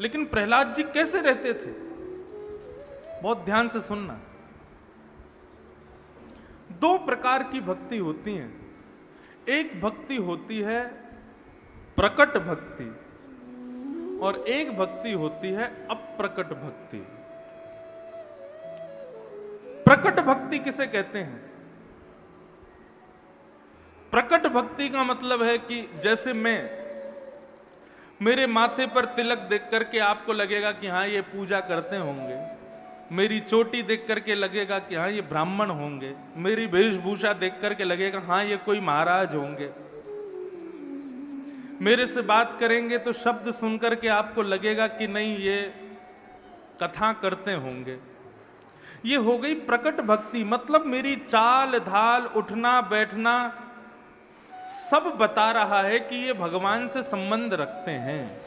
लेकिन प्रहलाद जी कैसे रहते थे? बहुत ध्यान से सुनना। दो प्रकार की भक्ति होती है। एक भक्ति होती है प्रकट भक्ति और एक भक्ति होती है अप्रकट भक्ति। प्रकट भक्ति किसे कहते हैं? प्रकट भक्ति का मतलब है कि जैसे मेरे माथे पर तिलक देख करके आपको लगेगा कि हाँ ये पूजा करते होंगे, मेरी चोटी देख करके लगेगा कि हाँ ये ब्राह्मण होंगे, मेरी वेशभूषा देख करके लगेगा हाँ ये कोई महाराज होंगे, मेरे से बात करेंगे तो शब्द सुनकर के आपको लगेगा कि नहीं ये कथा करते होंगे। ये हो गई प्रकट भक्ति, मतलब मेरी चाल ढाल उठना बैठना सब बता रहा है कि ये भगवान से संबंध रखते हैं।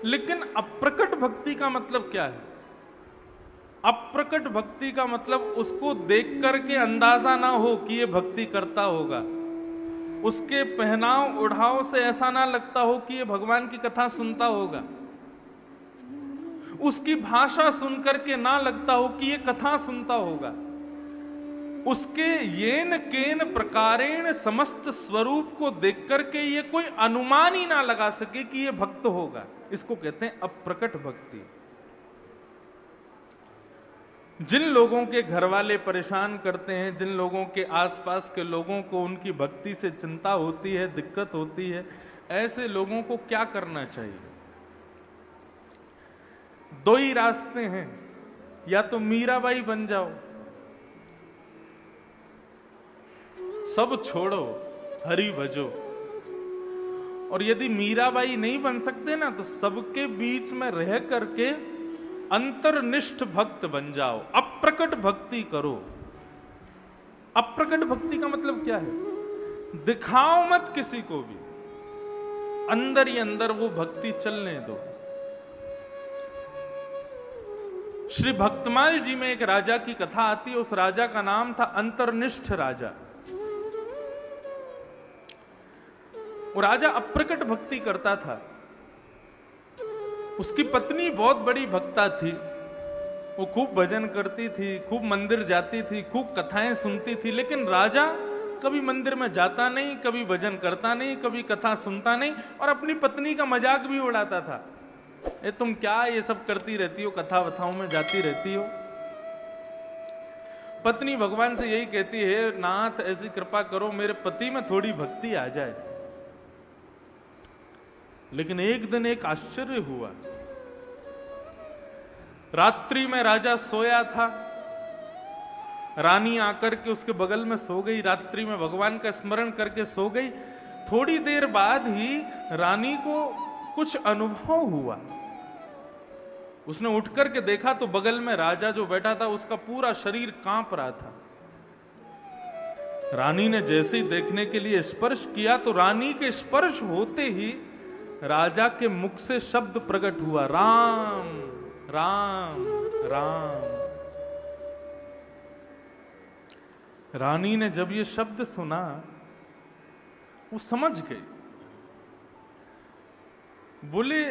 लेकिन अप्रकट भक्ति का मतलब क्या है? अप्रकट भक्ति का मतलब उसको देख करके अंदाजा ना हो कि ये भक्ति करता होगा, उसके पहनाव ओढ़ाव से ऐसा ना लगता हो कि ये भगवान की कथा सुनता होगा, उसकी भाषा सुनकर के ना लगता हो कि ये कथा सुनता होगा, उसके येन केन प्रकारेण समस्त स्वरूप को देख करके ये कोई अनुमान ही ना लगा सके कि ये भक्त होगा। इसको कहते हैं अप्रकट भक्ति। जिन लोगों के घर वाले परेशान करते हैं, जिन लोगों के आसपास के लोगों को उनकी भक्ति से चिंता होती है, दिक्कत होती है, ऐसे लोगों को क्या करना चाहिए? दो ही रास्ते हैं, या तो मीराबाई बन जाओ, सब छोड़ो हरि भजो, और यदि मीराबाई नहीं बन सकते ना तो सबके बीच में रह करके अंतर्निष्ठ भक्त बन जाओ, अप्रकट भक्ति करो। अप्रकट भक्ति का मतलब क्या है? दिखाओ मत किसी को भी, अंदर ही अंदर वो भक्ति चलने दो। श्री भक्तमाल जी में एक राजा की कथा आती है, उस राजा का नाम था अंतर्निष्ठ राजा। वो राजा अप्रकट भक्ति करता था। उसकी पत्नी बहुत बड़ी भक्ता थी, वो खूब भजन करती थी, खूब मंदिर जाती थी, खूब कथाएं सुनती थी, लेकिन राजा कभी मंदिर में जाता नहीं, कभी भजन करता नहीं, कभी कथा सुनता नहीं, और अपनी पत्नी का मजाक भी उड़ाता था। ए तुम क्या ये सब करती रहती हो, कथा वथाओं में जाती रहती हो। पत्नी भगवान से यही कहती है, नाथ ऐसी कृपा करो मेरे पति में थोड़ी भक्ति आ जाए। लेकिन एक दिन एक आश्चर्य हुआ। रात्रि में राजा सोया था, रानी आकर के उसके बगल में सो गई, रात्रि में भगवान का स्मरण करके सो गई। थोड़ी देर बाद ही रानी को कुछ अनुभव हुआ। उसने उठ करके देखा तो बगल में राजा जो बैठा था उसका पूरा शरीर कांप रहा था। रानी ने जैसे ही देखने के लिए स्पर्श किया तो रानी के स्पर्श होते ही राजा के मुख से शब्द प्रकट हुआ, राम राम राम। रानी ने जब ये शब्द सुना वो समझ गई। बोले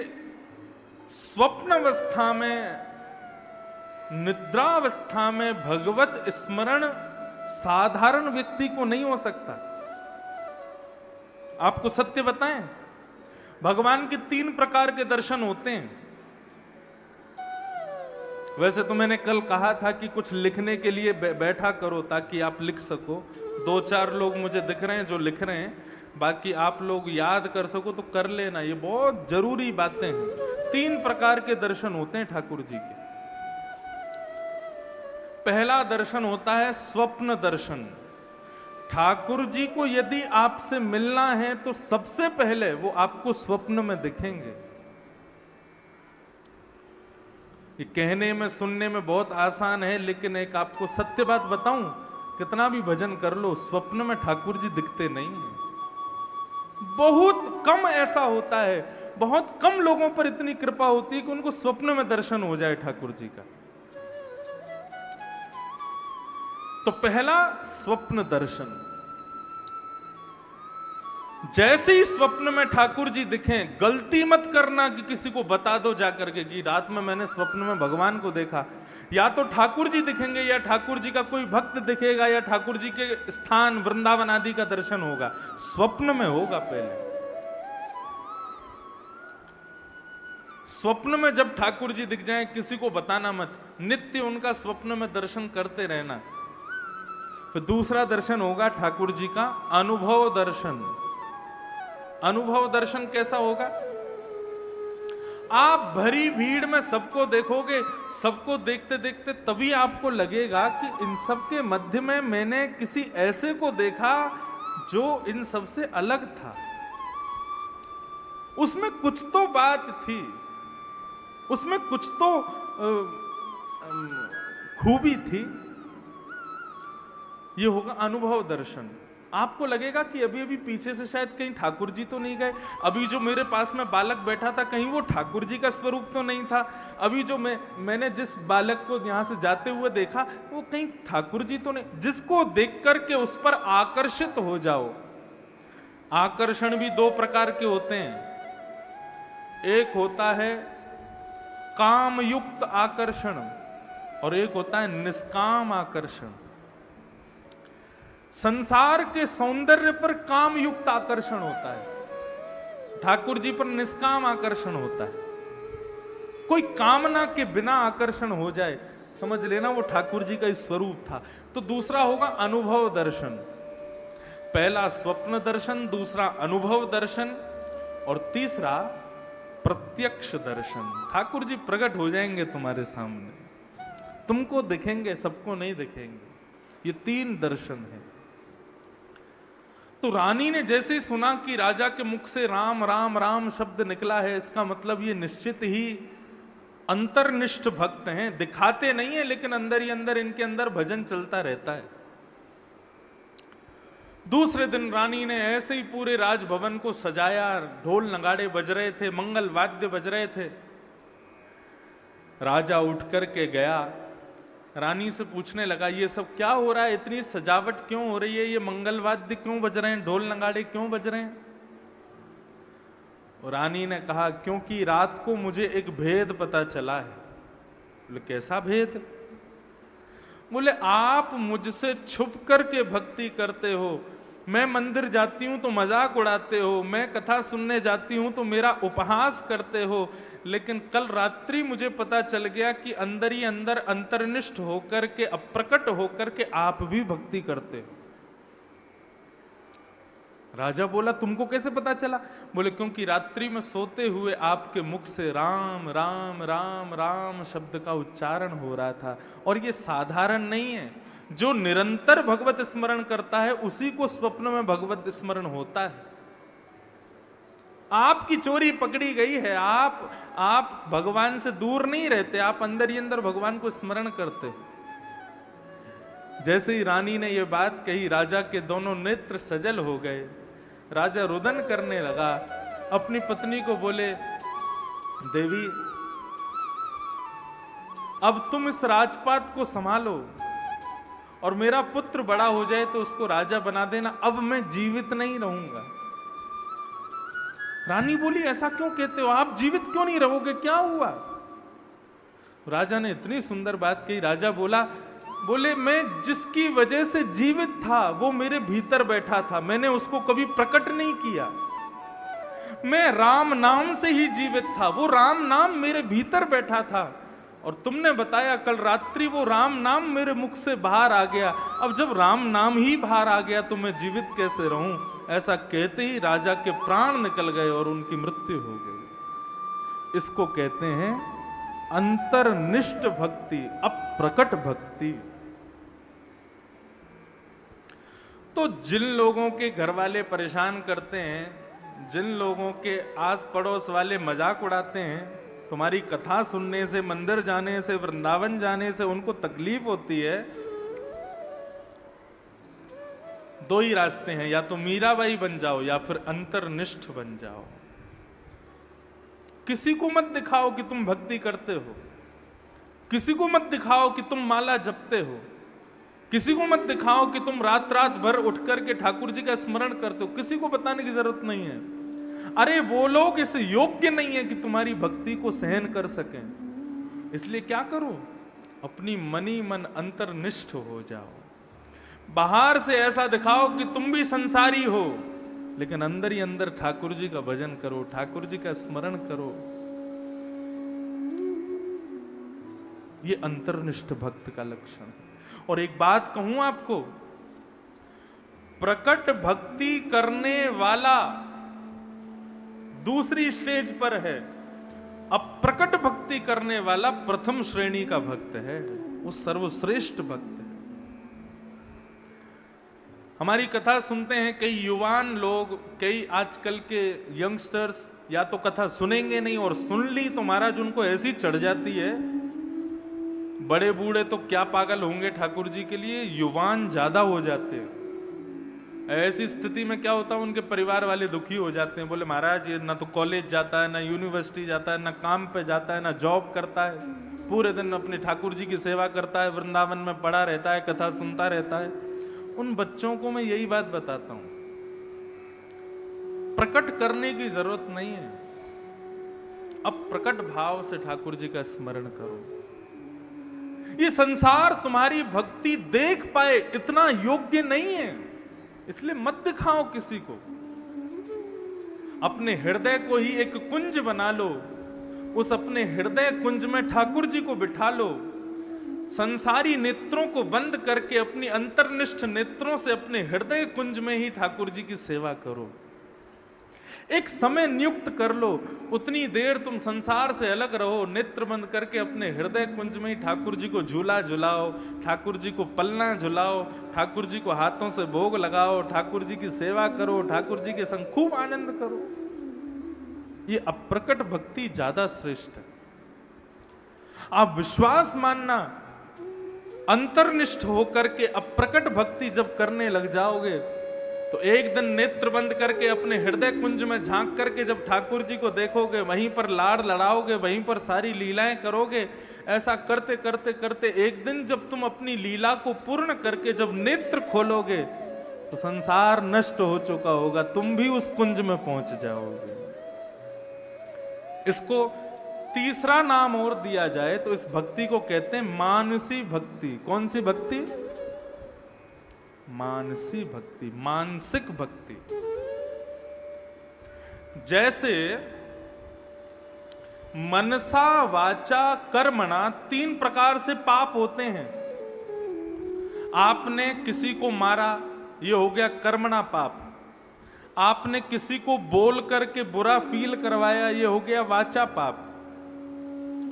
स्वप्नावस्था में, निद्रावस्था में भगवत स्मरण साधारण व्यक्ति को नहीं हो सकता। आपको सत्य बताएं, भगवान के 3 प्रकार के दर्शन होते हैं। वैसे तो मैंने कल कहा था कि कुछ लिखने के लिए बैठा करो ताकि आप लिख सको। 2-4 लोग मुझे दिख रहे हैं जो लिख रहे हैं, बाकी आप लोग याद कर सको तो कर लेना, ये बहुत जरूरी बातें हैं। 3 प्रकार के दर्शन होते हैं ठाकुर जी के। पहला दर्शन होता है स्वप्न दर्शन। ठाकुर जी को यदि आपसे मिलना है तो सबसे पहले वो आपको स्वप्न में दिखेंगे। ये कहने में सुनने में बहुत आसान है, लेकिन एक आपको सत्य बात बताऊं, कितना भी भजन कर लो स्वप्न में ठाकुर जी दिखते नहीं हैं। बहुत कम ऐसा होता है, बहुत कम लोगों पर इतनी कृपा होती है कि उनको स्वप्न में दर्शन हो जाए ठाकुर जी का। तो पहला स्वप्न दर्शन। जैसे ही स्वप्न में ठाकुर जी दिखें, गलती मत करना कि किसी को बता दो जाकर के कि रात में मैंने स्वप्न में भगवान को देखा। या तो ठाकुर जी दिखेंगे, या ठाकुर जी का कोई भक्त दिखेगा, या ठाकुर जी के स्थान वृंदावन आदि का दर्शन होगा। स्वप्न में होगा पहले। स्वप्न में जब ठाकुर जी दिख जाएं, किसी को बताना मत, नित्य उनका स्वप्न में दर्शन करते रहना। फिर दूसरा दर्शन होगा ठाकुर जी का अनुभव दर्शन। अनुभव दर्शन कैसा होगा? आप भरी भीड़ में सबको देखोगे, सबको देखते देखते तभी आपको लगेगा कि इन सब के मध्य में मैंने किसी ऐसे को देखा जो इन सबसे अलग था। उसमें कुछ तो बात थी, उसमें कुछ तो खूबी थी। ये होगा अनुभव दर्शन। आपको लगेगा कि अभी अभी पीछे से शायद कहीं ठाकुर जी तो नहीं गए, अभी जो मेरे पास में बालक बैठा था कहीं वो ठाकुर जी का स्वरूप तो नहीं था, अभी जो मैंने जिस बालक को यहां से जाते हुए देखा वो कहीं ठाकुर जी तो नहीं। जिसको देख करके उस पर आकर्षित हो जाओ। आकर्षण भी दो प्रकार के होते हैं, एक होता है काम युक्त आकर्षण और एक होता है निष्काम आकर्षण। संसार के सौंदर्य पर काम युक्त आकर्षण होता है, ठाकुर जी पर निष्काम आकर्षण होता है। कोई कामना के बिना आकर्षण हो जाए, समझ लेना वो ठाकुर जी का स्वरूप था। तो दूसरा होगा अनुभव दर्शन। पहला स्वप्न दर्शन, दूसरा अनुभव दर्शन और तीसरा प्रत्यक्ष दर्शन। ठाकुर जी प्रकट हो जाएंगे तुम्हारे सामने, तुमको दिखेंगे, सबको नहीं दिखेंगे। ये तीन दर्शन है। तो रानी ने जैसे ही सुना कि राजा के मुख से राम राम राम शब्द निकला है, इसका मतलब ये निश्चित ही अंतर्निष्ठ भक्त हैं। दिखाते नहीं है लेकिन अंदर ही अंदर इनके अंदर भजन चलता रहता है। दूसरे दिन रानी ने ऐसे ही पूरे राजभवन को सजाया, ढोल नगाड़े बज रहे थे, मंगल वाद्य बज रहे थे। राजा उठ करके गया, रानी से पूछने लगा ये सब क्या हो रहा है, इतनी सजावट क्यों हो रही है, ये मंगल वाद्य क्यों बज रहे हैं, ढोल नगाड़े क्यों बज रहे हैं? और रानी ने कहा क्योंकि रात को मुझे एक भेद पता चला है। बोले कैसा भेद? बोले आप मुझसे छुप करके भक्ति करते हो, मैं मंदिर जाती हूं तो मजाक उड़ाते हो, मैं कथा सुनने जाती हूं तो मेरा उपहास करते हो, लेकिन कल रात्रि मुझे पता चल गया कि अंदर ही अंदर अंतर्निष्ठ होकर के, अप्रकट होकर के आप भी भक्ति करते हो। राजा बोला तुमको कैसे पता चला? बोले क्योंकि रात्रि में सोते हुए आपके मुख से राम राम राम राम शब्द का उच्चारण हो रहा था। और ये साधारण नहीं है, जो निरंतर भगवत स्मरण करता है उसी को स्वप्न में भगवत स्मरण होता है। आपकी चोरी पकड़ी गई है, आप भगवान से दूर नहीं रहते, आप अंदर ही अंदर भगवान को स्मरण करते। जैसे ही रानी ने यह बात कही, राजा के दोनों नेत्र सजल हो गए। राजा रुदन करने लगा, अपनी पत्नी को बोले देवी अब तुम इस राजपाट को संभालो और मेरा पुत्र बड़ा हो जाए तो उसको राजा बना देना, अब मैं जीवित नहीं रहूंगा। रानी बोली ऐसा क्यों कहते हो, आप जीवित क्यों नहीं रहोगे, क्या हुआ? राजा ने इतनी सुंदर बात कही। राजा बोले मैं जिसकी वजह से जीवित था वो मेरे भीतर बैठा था, मैंने उसको कभी प्रकट नहीं किया। मैं राम नाम से ही जीवित था, वो राम नाम मेरे भीतर बैठा था। और तुमने बताया कल रात्रि वो राम नाम मेरे मुख से बाहर आ गया, अब जब राम नाम ही बाहर आ गया तो मैं जीवित कैसे रहूं? ऐसा कहते ही राजा के प्राण निकल गए और उनकी मृत्यु हो गई। इसको कहते हैं अंतर्निष्ठ भक्ति, अप्रकट भक्ति। तो जिन लोगों के घर वाले परेशान करते हैं, जिन लोगों के आस पड़ोस वाले मजाक उड़ाते हैं, तुम्हारी कथा सुनने से, मंदिर जाने से, वृंदावन जाने से उनको तकलीफ होती है, दो ही रास्ते हैं, या तो मीराबाई बन जाओ या फिर अंतर्निष्ठ बन जाओ। किसी को मत दिखाओ कि तुम भक्ति करते हो, किसी को मत दिखाओ कि तुम माला जपते हो, किसी को मत दिखाओ कि तुम रात रात भर उठ करके ठाकुर जी का स्मरण करते हो, किसी को बताने की जरूरत नहीं है। अरे वो लोग इस योग्य नहीं है कि तुम्हारी भक्ति को सहन कर सकें, इसलिए क्या करो, अपनी मनी मन अंतर्निष्ठ हो जाओ। बाहर से ऐसा दिखाओ कि तुम भी संसारी हो, लेकिन अंदर ही अंदर ठाकुर जी का भजन करो, ठाकुर जी का स्मरण करो। ये अंतर्निष्ठ भक्त का लक्षण है। और एक बात कहूं आपको, प्रकट भक्ति करने वाला दूसरी स्टेज पर है, अप्रकट भक्ति करने वाला प्रथम श्रेणी का भक्त है, वो सर्वश्रेष्ठ भक्त है। हमारी कथा सुनते हैं कई युवान लोग, कई आजकल के यंगस्टर्स, या तो कथा सुनेंगे नहीं, और सुन ली तो महाराज उनको ऐसी चढ़ जाती है, बड़े बूढ़े तो क्या पागल होंगे ठाकुर जी के लिए, युवान ज्यादा हो जाते हैं। ऐसी स्थिति में क्या होता है, उनके परिवार वाले दुखी हो जाते हैं, बोले महाराज ये ना तो कॉलेज जाता है, ना यूनिवर्सिटी जाता है, ना काम पे जाता है, ना जॉब करता है, पूरे दिन अपने ठाकुर जी की सेवा करता है, वृंदावन में पड़ा रहता है, कथा सुनता रहता है। उन बच्चों को मैं यही बात बताता हूं, प्रकट करने की जरूरत नहीं है, अब प्रकट भाव से ठाकुर जी का स्मरण करो। ये संसार तुम्हारी भक्ति देख पाए इतना योग्य नहीं है, इसलिए मत दिखाओ किसी को। अपने हृदय को ही एक कुंज बना लो, उस अपने हृदय कुंज में ठाकुर जी को बिठा लो। संसारी नेत्रों को बंद करके अपनी अंतर्निष्ठ नेत्रों से अपने हृदय कुंज में ही ठाकुर जी की सेवा करो। एक समय नियुक्त कर लो, उतनी देर तुम संसार से अलग रहो, नेत्र बंद करके अपने हृदय कुंज में ही ठाकुर जी को झूला झुलाओ, ठाकुर जी को पलना झुलाओ, ठाकुर जी को हाथों से भोग लगाओ, ठाकुर जी की सेवा करो, ठाकुर जी के संग खूब आनंद करो। ये अप्रकट भक्ति ज्यादा श्रेष्ठ है। आप विश्वास मानना, अंतर्निष्ठ होकर के अप्रकट भक्ति जब करने लग जाओगे तो एक दिन नेत्र बंद करके अपने हृदय कुंज में झांक करके जब ठाकुर जी को देखोगे, वहीं पर लाड़ लड़ाओगे, वहीं पर सारी लीलाएं करोगे। ऐसा करते करते करते एक दिन जब तुम अपनी लीला को पूर्ण करके जब नेत्र खोलोगे तो संसार नष्ट हो चुका होगा, तुम भी उस कुंज में पहुंच जाओगे। इसको तीसरा नाम और दिया जाए तो इस भक्ति को कहते हैं मानसी भक्ति। कौन सी भक्ति? मानसी भक्ति, मानसिक भक्ति। जैसे मनसा वाचा कर्मणा 3 प्रकार से पाप होते हैं। आपने किसी को मारा, ये हो गया कर्मणा पाप। आपने किसी को बोल करके बुरा फील करवाया, ये हो गया वाचा पाप।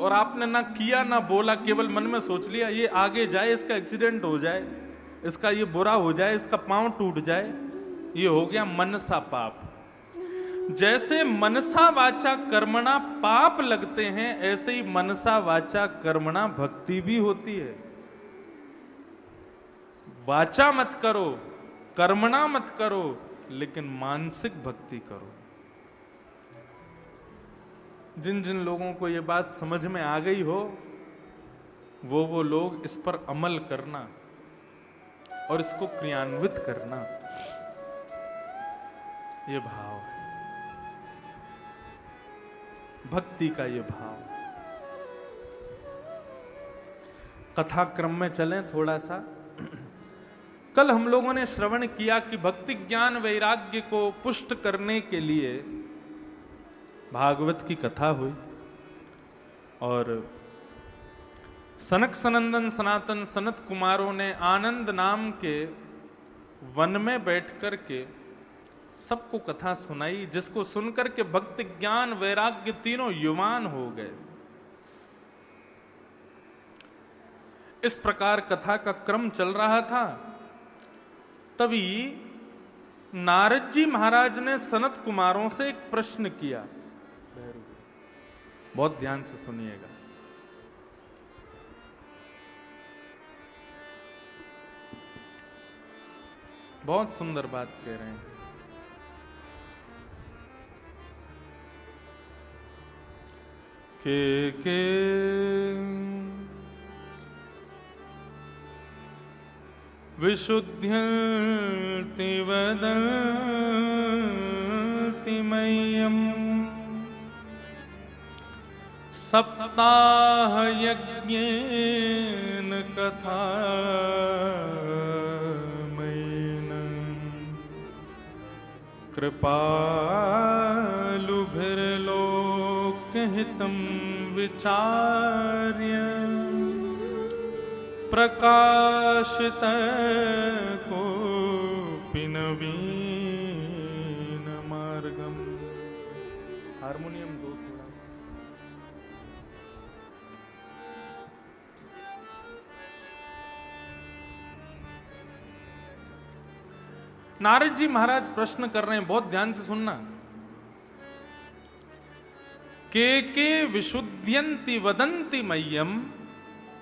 और आपने ना किया ना बोला, केवल मन में सोच लिया ये आगे जाए, इसका एक्सीडेंट हो जाए, इसका ये बुरा हो जाए, इसका पांव टूट जाए, ये हो गया मनसा पाप। जैसे मनसा वाचा कर्मणा पाप लगते हैं, ऐसे ही मनसा वाचा कर्मणा भक्ति भी होती है। वाचा मत करो, कर्मणा मत करो, लेकिन मानसिक भक्ति करो। जिन जिन लोगों को ये बात समझ में आ गई हो, वो लोग इस पर अमल करना और इसको क्रियान्वित करना, ये भाव है भक्ति का। ये भाव कथा क्रम में चलें थोड़ा सा। कल हम लोगों ने श्रवण किया कि भक्ति ज्ञान वैराग्य को पुष्ट करने के लिए भागवत की कथा हुई, और सनक सनंदन सनातन सनत कुमारों ने आनंद नाम के वन में बैठ करके सबको कथा सुनाई, जिसको सुनकर के भक्ति ज्ञान वैराग्य तीनों युवान हो गए। इस प्रकार कथा का क्रम चल रहा था। तभी नारद जी महाराज ने सनत कुमारों से एक प्रश्न किया। बहुत ध्यान से सुनिएगा। बहुत सुंदर बात कह रहे हैं। विशुद्ध्यन्ति वदन्ति मह्यम् सप्ताहयज्ञेन कथामयेन कृपालुभिर्लोकहितं विचार्य प्रकाशित कोऽपि नवीन मार्गम। हारमोनियम दो थोड़ा सा। नारद जी महाराज प्रश्न कर रहे हैं, बहुत ध्यान से सुनना। के विशुद्ध्यन्ति वदन्ति मह्यम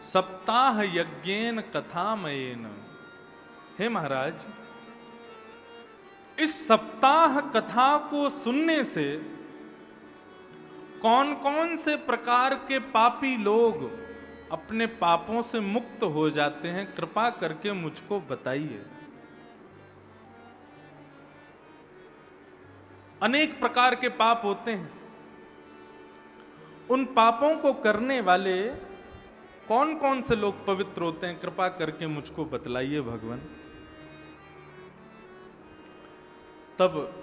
सप्ताह यज्ञेन कथामयेन। हे महाराज, इस सप्ताह कथा को सुनने से कौन कौन से प्रकार के पापी लोग अपने पापों से मुक्त हो जाते हैं, कृपा करके मुझको बताइए। अनेक प्रकार के पाप होते हैं, उन पापों को करने वाले कौन कौन से लोग पवित्र होते हैं, कृपा करके मुझको बतलाइए भगवान। तब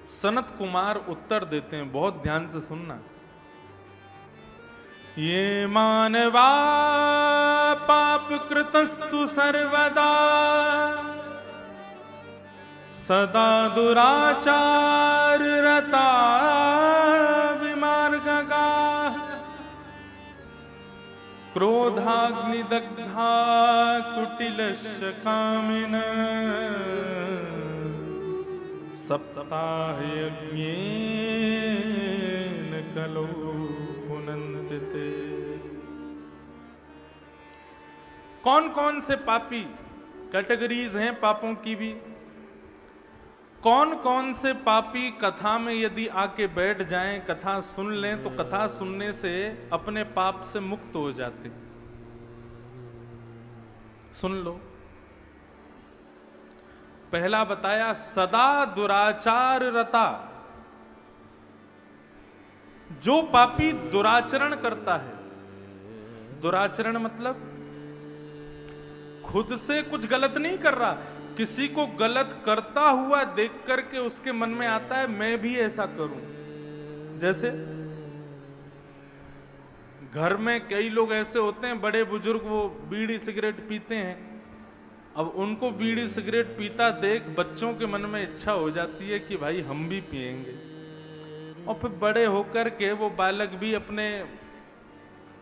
सनत कुमार उत्तर देते हैं, बहुत ध्यान से सुनना। ये मानवा पाप कृतस्तु सर्वदा सदा दुराचार रता विमार्गगा क्रोधाग्निदग्धा कुटिलश्च कामिन सप्ताहयज्ञेन कलो पुनन्ति ते। कौन कौन से पापी, कैटेगरीज हैं पापों की भी। कौन कौन से पापी कथा में यदि आके बैठ जाएं, कथा सुन लें, तो कथा सुनने से अपने पाप से मुक्त हो जाते। सुन लो। पहला बताया सदा दुराचार रता। जो पापी दुराचरण करता है, दुराचरण मतलब खुद से कुछ गलत नहीं कर रहा, किसी को गलत करता हुआ देख करके उसके मन में आता है मैं भी ऐसा करूं। जैसे घर में कई लोग ऐसे होते हैं, बड़े बुजुर्ग, वो बीड़ी सिगरेट पीते हैं। अब उनको बीड़ी सिगरेट पीता देख बच्चों के मन में इच्छा हो जाती है कि भाई हम भी पिएंगे, और फिर बड़े होकर के वो बालक भी अपने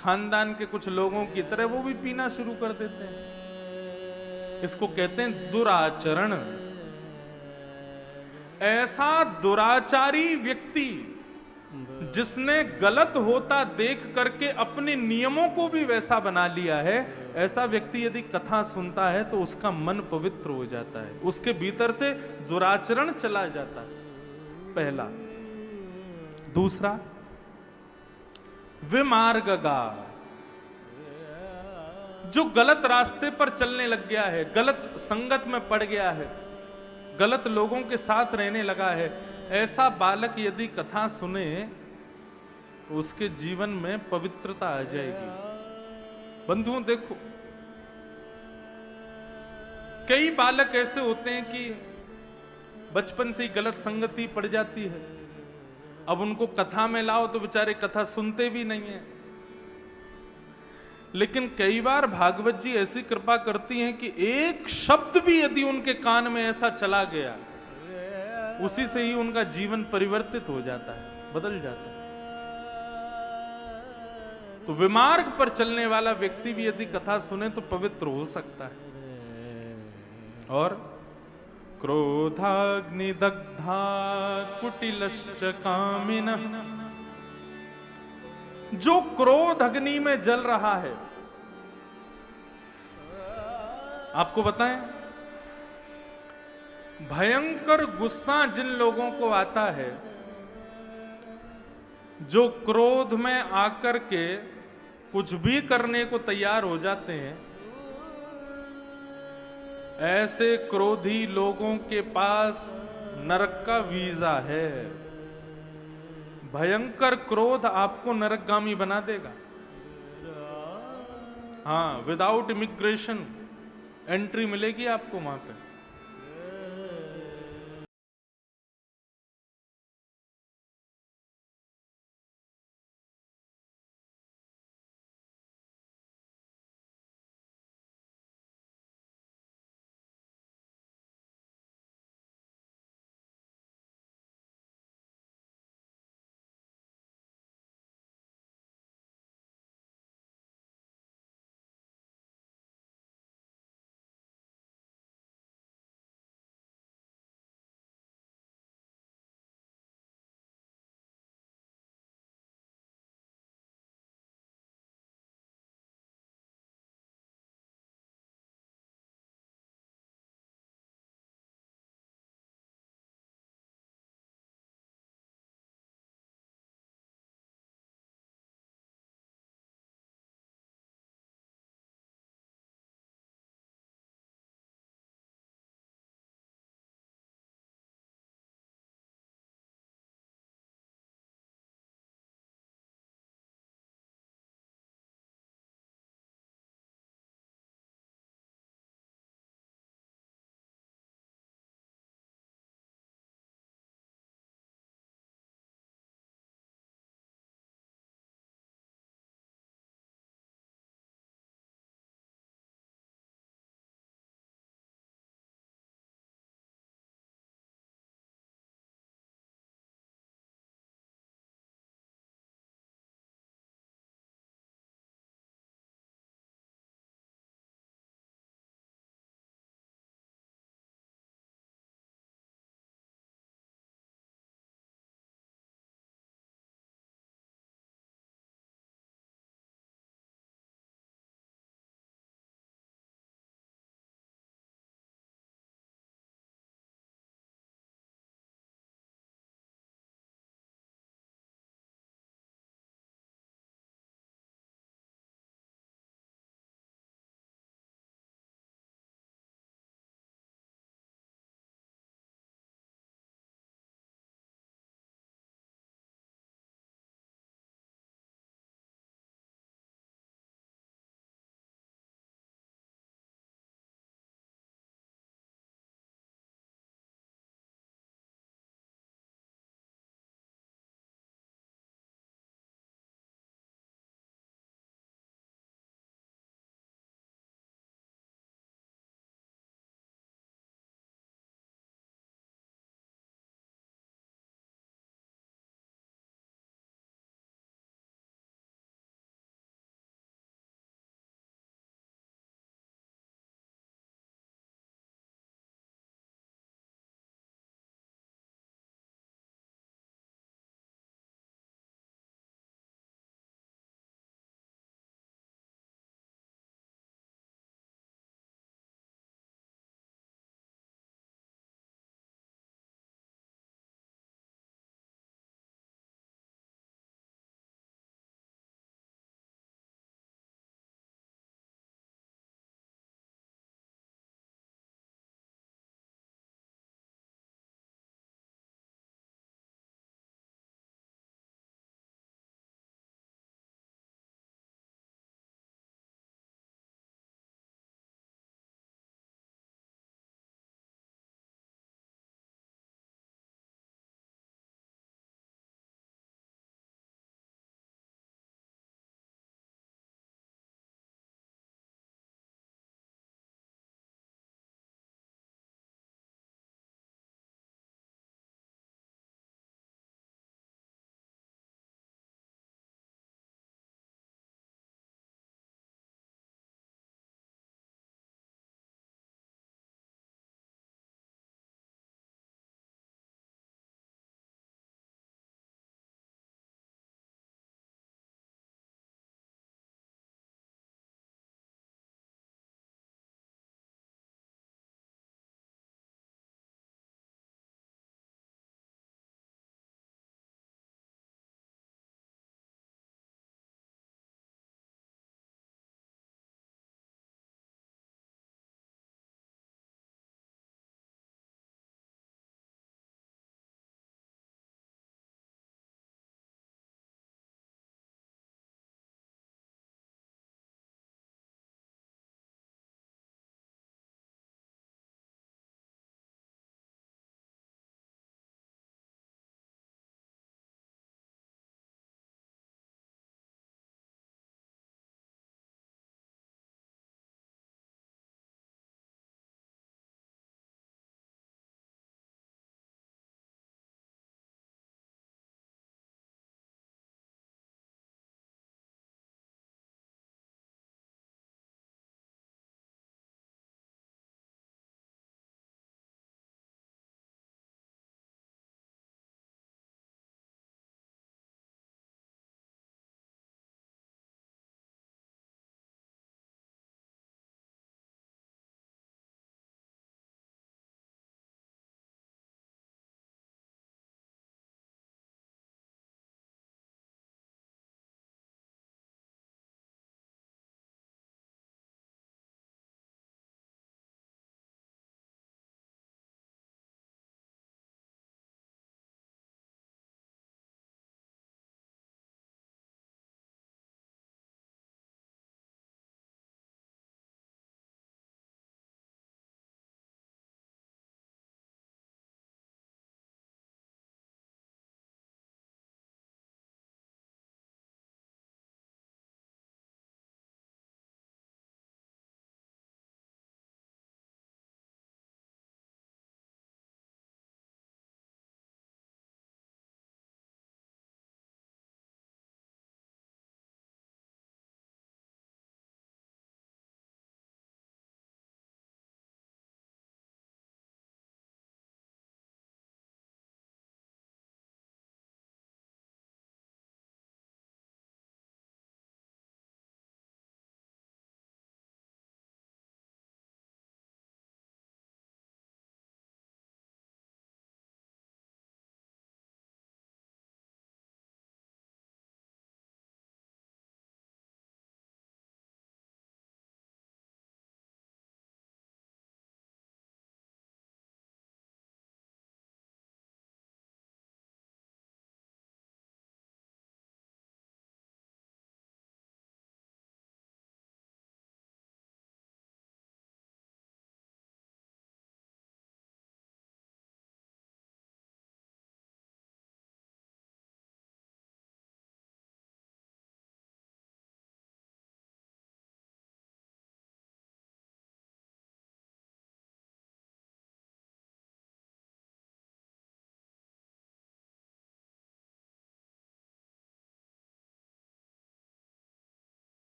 खानदान के कुछ लोगों की तरह वो भी पीना शुरू कर देते हैं। इसको कहते हैं दुराचरण। ऐसा दुराचारी व्यक्ति जिसने गलत होता देख करके अपने नियमों को भी वैसा बना लिया है, ऐसा व्यक्ति यदि कथा सुनता है तो उसका मन पवित्र हो जाता है, उसके भीतर से दुराचरण चला जाता है। पहला। दूसरा, विमार्गगा। जो गलत रास्ते पर चलने लग गया है, गलत संगत में पड़ गया है, गलत लोगों के साथ रहने लगा है, ऐसा बालक यदि कथा सुने तो उसके जीवन में पवित्रता आ जाएगी। बंधुओं देखो, कई बालक ऐसे होते हैं कि बचपन से ही गलत संगति पड़ जाती है। अब उनको कथा में लाओ तो बेचारे कथा सुनते भी नहीं है। लेकिन कई बार भागवत जी ऐसी कृपा करती हैं कि एक शब्द भी यदि उनके कान में ऐसा चला गया, उसी से ही उनका जीवन परिवर्तित हो जाता है, बदल जाता है। तो विमार्ग पर चलने वाला व्यक्ति भी यदि कथा सुने तो पवित्र हो सकता है। और क्रोधाग्निदग्धा कुटिलश्च कामिनः। जो क्रोध अग्नि में जल रहा है, आपको बताएं, भयंकर गुस्सा जिन लोगों को आता है, जो क्रोध में आकर के कुछ भी करने को तैयार हो जाते हैं, ऐसे क्रोधी लोगों के पास नरक का वीजा है। भयंकर क्रोध आपको नरकगामी बना देगा। हाँ, विदाउट इमिग्रेशन एंट्री मिलेगी आपको वहां पे।